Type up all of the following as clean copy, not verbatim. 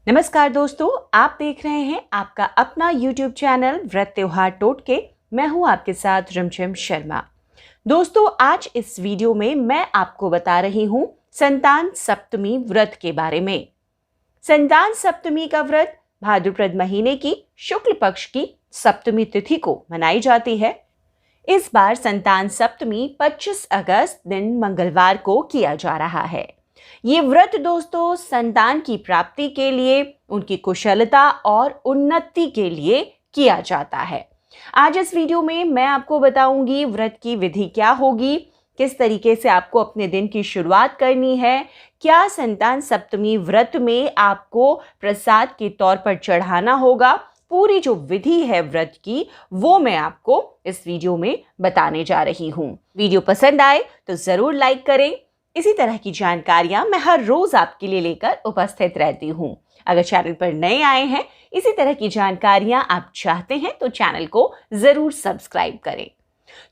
नमस्कार दोस्तों, आप देख रहे हैं आपका अपना YouTube चैनल व्रत त्योहार टोटके। मैं हूं आपके साथ रिमझिम शर्मा। दोस्तों, आज इस वीडियो में मैं आपको बता रही हूं संतान सप्तमी व्रत के बारे में। संतान सप्तमी का व्रत भाद्रपद महीने की शुक्ल पक्ष की सप्तमी तिथि को मनाई जाती है। इस बार संतान सप्तमी 25 अगस्त दिन मंगलवार को किया जा रहा है। ये व्रत दोस्तों संतान की प्राप्ति के लिए, उनकी कुशलता और उन्नति के लिए किया जाता है। आज इस वीडियो में मैं आपको बताऊंगी व्रत की विधि क्या होगी, किस तरीके से आपको अपने दिन की शुरुआत करनी है, क्या संतान सप्तमी व्रत में आपको प्रसाद के तौर पर चढ़ाना होगा। पूरी जो विधि है व्रत की वो मैं आपको इस वीडियो में बताने जा रही हूँ। वीडियो पसंद आए तो जरूर लाइक करें। इसी तरह की जानकारियां मैं हर रोज आपके लिए लेकर उपस्थित रहती हूं। अगर चैनल पर नए आए हैं, इसी तरह की जानकारियां आप चाहते हैं तो चैनल को जरूर सब्सक्राइब करें।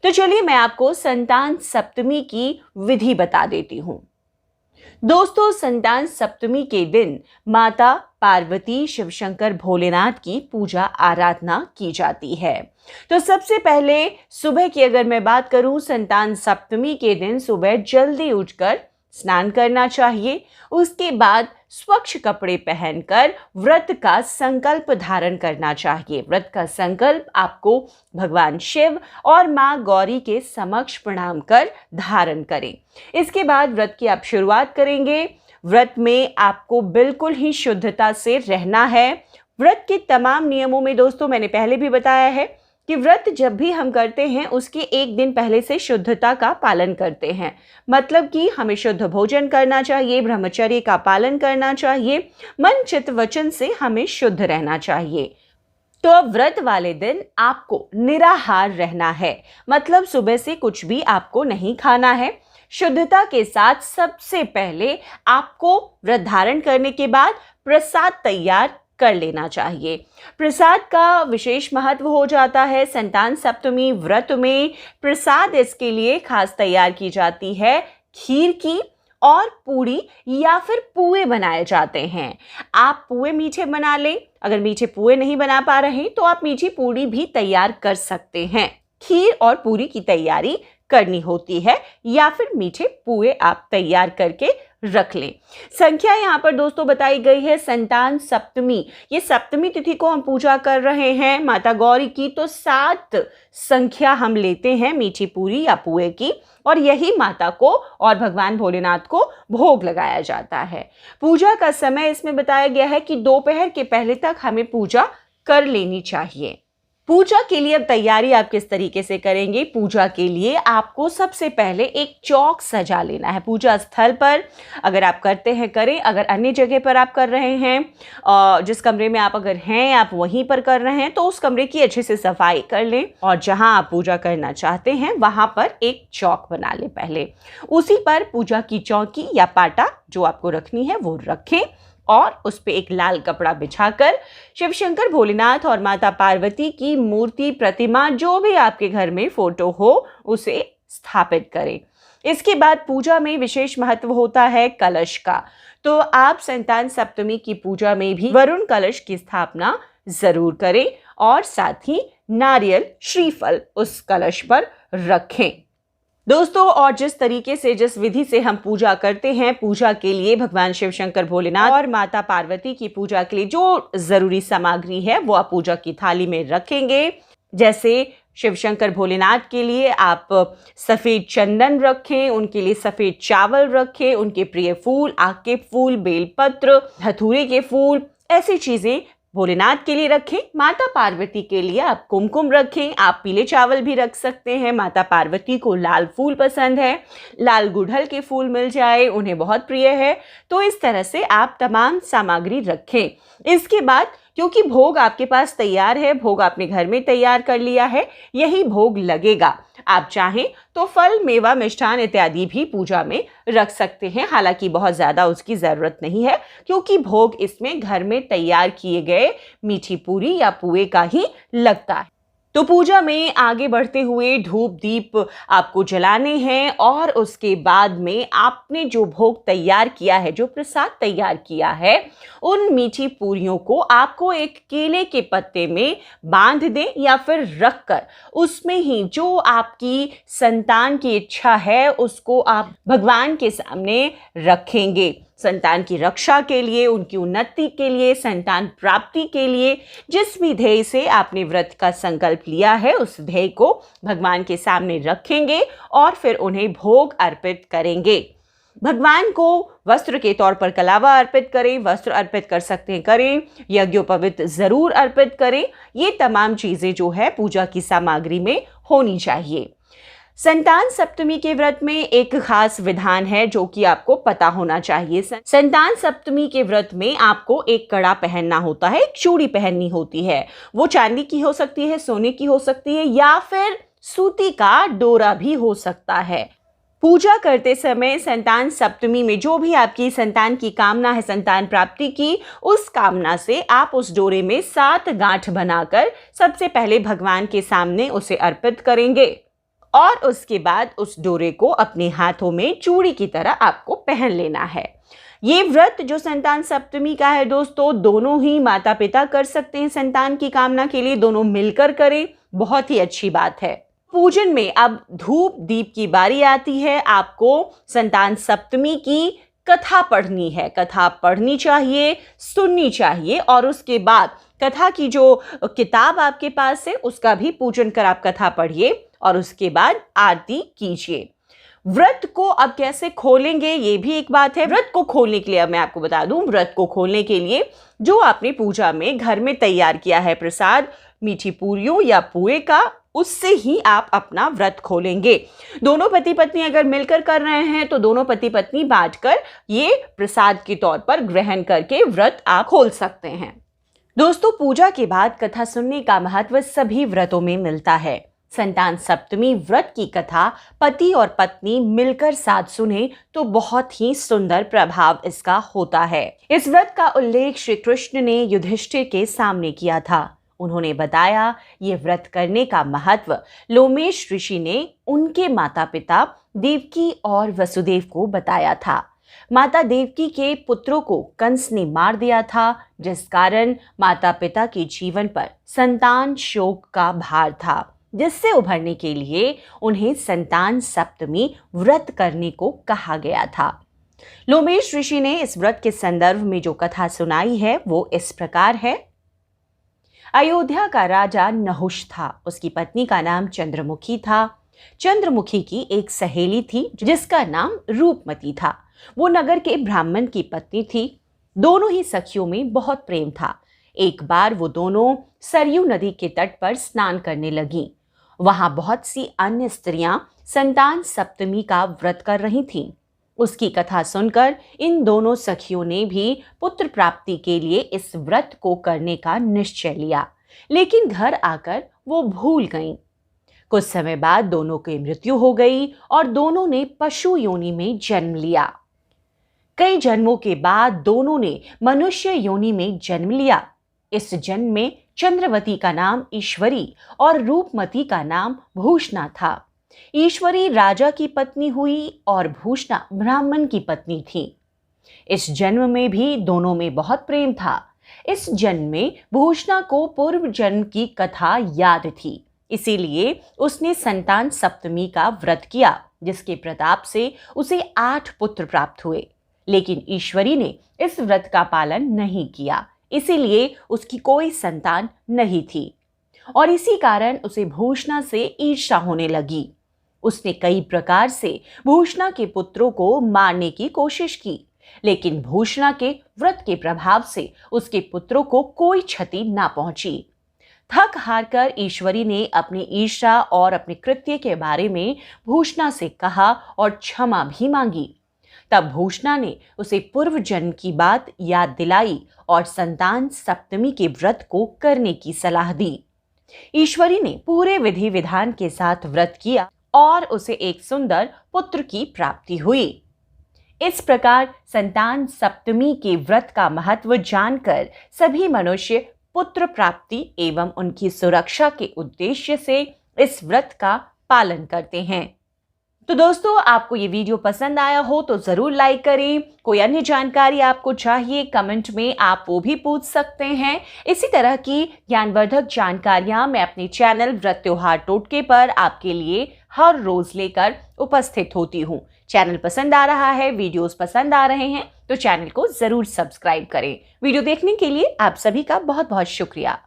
तो चलिए मैं आपको संतान सप्तमी की विधि बता देती हूं। दोस्तों, संतान सप्तमी के दिन माता पार्वती, शिव शंकर, भोलेनाथ की पूजा आराधना की जाती है। तो सबसे पहले सुबह की अगर मैं बात करूं, संतान सप्तमी के दिन सुबह जल्दी उठकर स्नान करना चाहिए। उसके बाद स्वच्छ कपड़े पहनकर व्रत का संकल्प धारण करना चाहिए। व्रत का संकल्प आपको भगवान शिव और मां गौरी के समक्ष प्रणाम कर धारण करें। इसके बाद व्रत की आप शुरुआत करेंगे। व्रत में आपको बिल्कुल ही शुद्धता से रहना है। व्रत के तमाम नियमों में दोस्तों मैंने पहले भी बताया है कि व्रत जब भी हम करते हैं उसके एक दिन पहले से शुद्धता का पालन करते हैं। मतलब कि हमें शुद्ध भोजन करना चाहिए, ब्रह्मचर्य का पालन करना चाहिए, मन चित्त वचन से हमें शुद्ध रहना चाहिए। तो अब व्रत वाले दिन आपको निराहार रहना है, मतलब सुबह से कुछ भी आपको नहीं खाना है। शुद्धता के साथ सबसे पहले आपको व्रत धारण करने के बाद प्रसाद तैयार कर लेना चाहिए। प्रसाद का विशेष महत्व हो जाता है। संतान सप्तमी व्रत में प्रसाद इसके लिए खास तैयार की जाती है खीर की, और पूड़ी या फिर पुए बनाए जाते हैं। आप पुए मीठे बना लें। अगर मीठे पुए नहीं बना पा रहे तो आप मीठी पूड़ी भी तैयार कर सकते हैं। खीर और पूरी की तैयारी करनी होती है या फिर मीठे पुए आप तैयार करके रख लें। संख्या यहाँ पर दोस्तों बताई गई है संतान सप्तमी। ये सप्तमी तिथि को हम पूजा कर रहे हैं माता गौरी की, तो 7 संख्या हम लेते हैं मीठी पूरी या पुए की, और यही माता को और भगवान भोलेनाथ को भोग लगाया जाता है। पूजा का समय इसमें बताया गया है कि दोपहर के पहले तक हमें पूजा कर लेनी चाहिए। पूजा के लिए अब तैयारी आप किस तरीके से करेंगे? पूजा के लिए आपको सबसे पहले एक चौक सजा लेना है पूजा स्थल पर। अगर आप करते हैं करें, अगर अन्य जगह पर आप कर रहे हैं, जिस कमरे में आप अगर हैं आप वहीं पर कर रहे हैं, तो उस कमरे की अच्छे से सफाई कर लें और जहां आप पूजा करना चाहते हैं वहां पर एक चौक बना लें। पहले उसी पर पूजा की चौकी या पाटा जो आपको रखनी है वो रखें और उस पे एक लाल कपड़ा बिछाकर शिव शंकर, भोलेनाथ और माता पार्वती की मूर्ति, प्रतिमा, जो भी आपके घर में फोटो हो उसे स्थापित करें। इसके बाद पूजा में विशेष महत्व होता है कलश का। तो आप संतान सप्तमी की पूजा में भी वरुण कलश की स्थापना जरूर करें और साथ ही नारियल, श्रीफल उस कलश पर रखें। दोस्तों, और जिस तरीके से, जिस विधि से हम पूजा करते हैं, पूजा के लिए भगवान शिव शंकर, भोलेनाथ और माता पार्वती की पूजा के लिए जो जरूरी सामग्री है वो आप पूजा की थाली में रखेंगे। जैसे शिव शंकर, भोलेनाथ के लिए आप सफ़ेद चंदन रखें, उनके लिए सफ़ेद चावल रखें, उनके प्रिय फूल, आक के फूल, बेलपत्र, धतूरे के फूल, ऐसी चीज़ें भोलेनाथ के लिए रखें। माता पार्वती के लिए आप कुमकुम रखें। आप पीले चावल भी रख सकते हैं। माता पार्वती को लाल फूल पसंद है, लाल गुड़हल के फूल मिल जाए, उन्हें बहुत प्रिय है। तो इस तरह से आप तमाम सामग्री रखें। इसके बाद क्योंकि भोग आपके पास तैयार है, भोग आपने घर में तैयार कर लिया है, यही भोग लगेगा। आप चाहें तो फल, मेवा, मिष्ठान इत्यादि भी पूजा में रख सकते हैं। हालांकि बहुत ज़्यादा उसकी ज़रूरत नहीं है क्योंकि भोग इसमें घर में तैयार किए गए मीठी पूरी या पुए का ही लगता है। तो पूजा में आगे बढ़ते हुए धूप दीप आपको जलाने हैं और उसके बाद में आपने जो भोग तैयार किया है, जो प्रसाद तैयार किया है, उन मीठी पूरियों को आपको एक केले के पत्ते में बांध दें या फिर रखकर उसमें ही जो आपकी संतान की इच्छा है उसको आप भगवान के सामने रखेंगे। संतान की रक्षा के लिए, उनकी उन्नति के लिए, संतान प्राप्ति के लिए, जिस भी ध्येय से आपने व्रत का संकल्प लिया है उस ध्येय को भगवान के सामने रखेंगे और फिर उन्हें भोग अर्पित करेंगे। भगवान को वस्त्र के तौर पर कलावा अर्पित करें, वस्त्र अर्पित कर सकते हैं करें, यज्ञोपवीत जरूर अर्पित करें। ये तमाम चीजें जो है पूजा की सामग्री में होनी चाहिए। संतान सप्तमी के व्रत में एक खास विधान है जो कि आपको पता होना चाहिए। संतान सप्तमी के व्रत में आपको एक कड़ा पहनना होता है, एक चूड़ी पहननी होती है। वो चांदी की हो सकती है, सोने की हो सकती है या फिर सूती का डोरा भी हो सकता है। पूजा करते समय संतान सप्तमी में जो भी आपकी संतान की कामना है, संतान प्राप्ति की, उस कामना से आप उस डोरे में 7 गांठ बनाकर सबसे पहले भगवान के सामने उसे अर्पित करेंगे और उसके बाद उस डोरे को अपने हाथों में चूड़ी की तरह आपको पहन लेना है। ये व्रत जो संतान सप्तमी का है दोस्तों, दोनों ही माता पिता कर सकते हैं संतान की कामना के लिए, दोनों मिलकर करें, बहुत ही अच्छी बात है। पूजन में अब धूप दीप की बारी आती है। आपको संतान सप्तमी की कथा पढ़नी है, कथा पढ़नी चाहिए, सुननी चाहिए और उसके बाद कथा की जो किताब आपके पास है उसका भी पूजन कर आप कथा पढ़िए और उसके बाद आरती कीजिए। व्रत को अब कैसे खोलेंगे ये भी एक बात है। व्रत को खोलने के लिए अब मैं आपको बता दूं, व्रत को खोलने के लिए जो आपने पूजा में घर में तैयार किया है प्रसाद, मीठी पूरियों या पुए का, उससे ही आप अपना व्रत खोलेंगे। दोनों पति पत्नी अगर मिलकर कर रहे हैं तो दोनों पति पत्नी बांटकर ये प्रसाद के तौर पर ग्रहण करके व्रत आप खोल सकते हैं। दोस्तों, पूजा के बाद कथा सुनने का महत्व सभी व्रतों में मिलता है। संतान सप्तमी व्रत की कथा पति और पत्नी मिलकर साथ सुने तो बहुत ही सुंदर प्रभाव इसका होता है। इस व्रत का उल्लेख श्री कृष्ण ने युधिष्ठिर के सामने किया था। उन्होंने बताया ये व्रत करने का महत्व लोमेश ऋषि ने उनके माता पिता देवकी और वसुदेव को बताया था। माता देवकी के पुत्रों को कंस ने मार दिया था, जिस कारण माता पिता के जीवन पर संतान शोक का भार था, जिससे उभरने के लिए उन्हें संतान सप्तमी व्रत करने को कहा गया था। लोमेश ऋषि ने इस व्रत के संदर्भ में जो कथा सुनाई है वो इस प्रकार है। अयोध्या का राजा नहुष था, उसकी पत्नी का नाम चंद्रमुखी था। चंद्रमुखी की एक सहेली थी जिसका नाम रूपमती था। वो नगर के ब्राह्मण की पत्नी थी। दोनों ही सखियों में बहुत प्रेम था। एक बार वो दोनों सरयू नदी के तट पर स्नान करने लगीं। वहां बहुत सी अन्य स्त्रियां संतान सप्तमी का व्रत कर रही थीं। उसकी कथा सुनकर इन दोनों सखियों ने भी पुत्र प्राप्ति के लिए इस व्रत को करने का निश्चय लिया, लेकिन घर आकर वो भूल गईं। कुछ समय बाद दोनों की मृत्यु हो गई और दोनों ने पशु योनि में जन्म लिया। कई जन्मों के बाद दोनों ने मनुष्य योनि में जन्म लिया। इस जन्म में चंद्रवती का नाम ईश्वरी और रूपमती का नाम भूषणा था। ईश्वरी राजा की पत्नी हुई और भूषणा ब्राह्मण की पत्नी थी। इस जन्म में भी दोनों में बहुत प्रेम था। इस जन्म में भूषणा को पूर्व जन्म की कथा याद थी, इसीलिए उसने संतान सप्तमी का व्रत किया, जिसके प्रताप से उसे 8 पुत्र प्राप्त हुए। लेकिन ईश्वरी ने इस व्रत का पालन नहीं किया, इसीलिए उसकी कोई संतान नहीं थी और इसी कारण उसे भूषणा से ईर्ष्या होने लगी। उसने कई प्रकार से भूषणा के पुत्रों को मारने की कोशिश की, लेकिन भूषणा के व्रत के प्रभाव से उसके पुत्रों को कोई क्षति ना पहुंची। थक हार कर ईश्वरी ने अपनी ईर्ष्या और अपने कृत्य के बारे में भूषणा से कहा और क्षमा भी मांगी। तब भूषणा ने उसे पूर्व जन्म की बात याद दिलाई और संतान सप्तमी के व्रत को करने की सलाह दी। ईश्वरी ने पूरे विधि विधान के साथ व्रत किया और उसे एक सुंदर पुत्र की प्राप्ति हुई। इस प्रकार संतान सप्तमी के व्रत का महत्व जानकर सभी मनुष्य पुत्र प्राप्ति एवं उनकी सुरक्षा के उद्देश्य से इस व्रत का पालन करते हैं। तो दोस्तों, आपको ये वीडियो पसंद आया हो तो जरूर लाइक करें। कोई अन्य जानकारी आपको चाहिए कमेंट में आप वो भी पूछ सकते हैं। इसी तरह की ज्ञानवर्धक जानकारियां मैं अपने चैनल व्रत त्योहार टोटके पर आपके लिए हर रोज लेकर उपस्थित होती हूँ। चैनल पसंद आ रहा है, वीडियोस पसंद आ रहे हैं तो चैनल को जरूर सब्सक्राइब करें। वीडियो देखने के लिए आप सभी का बहुत बहुत शुक्रिया।